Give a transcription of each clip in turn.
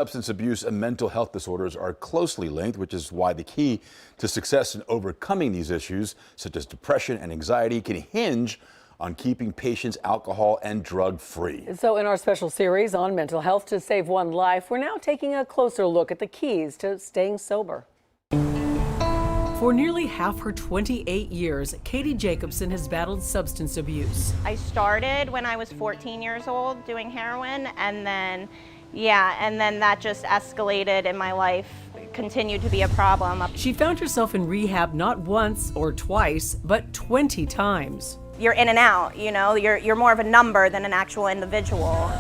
Substance abuse and mental health disorders are closely linked, which is why the key to success in overcoming these issues, such as depression and anxiety, can hinge on keeping patients alcohol and drug free. So in our special series on mental health to save one life, we're now taking a closer look at the keys to staying sober. For nearly half her 28 years, Katie Jacobson has battled substance abuse. I started when I was 14 years old doing heroin, and then that just escalated in my life. It continued to be a problem. She found herself in rehab not once or twice, but 20 times. You're in and out, you know, you're more of a number than an actual individual.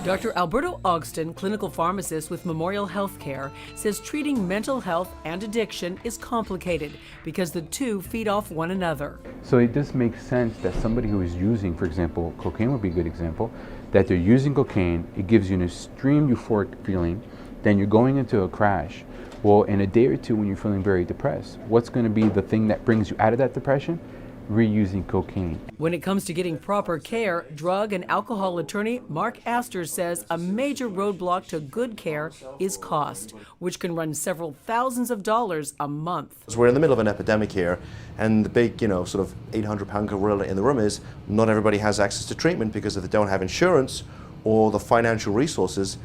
Dr. Alberto Ogston, clinical pharmacist with Memorial Healthcare, says treating mental health and addiction is complicated because the two feed off one another. So it does make sense that somebody who is using, for example, cocaine would be a good example, that they're using cocaine, it gives you an extreme euphoric feeling, then you're going into a crash. Well, in a day or two when you're feeling very depressed, what's going to be the thing that brings you out of that depression? Reusing cocaine. When it comes to getting proper care, drug and alcohol attorney Mark Astor says a major roadblock to good care is cost, which can run several thousands of dollars a month. We're in the middle of an epidemic here, and the big, sort of 800-pound gorilla in the room is not everybody has access to treatment because if they don't have insurance or the financial resources,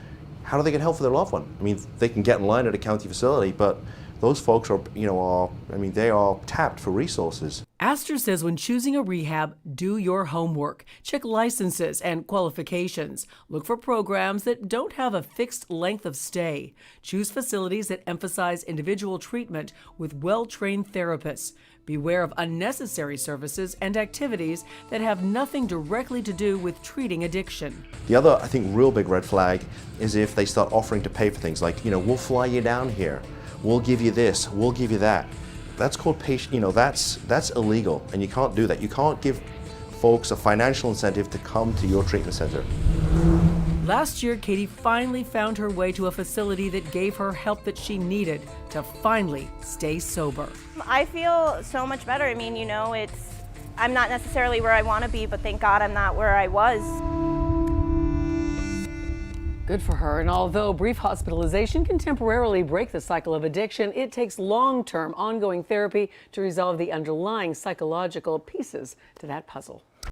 how do they get help for their loved one? I mean, they can get in line at a county facility, but those folks are, they are tapped for resources. Astor says when choosing a rehab, do your homework. Check licenses and qualifications. Look for programs that don't have a fixed length of stay. Choose facilities that emphasize individual treatment with well-trained therapists. Beware of unnecessary services and activities that have nothing directly to do with treating addiction. The other, I think, real big red flag is if they start offering to pay for things like, we'll fly you down here. We'll give you this, we'll give you that. That's called patient, that's illegal, and you can't do that. You can't give folks a financial incentive to come to your treatment center. Last year, Katie finally found her way to a facility that gave her help that she needed to finally stay sober. I feel so much better. I mean, I'm not necessarily where I want to be, but thank God I'm not where I was. Good for her. And although brief hospitalization can temporarily break the cycle of addiction, it takes long-term ongoing therapy to resolve the underlying psychological pieces to that puzzle.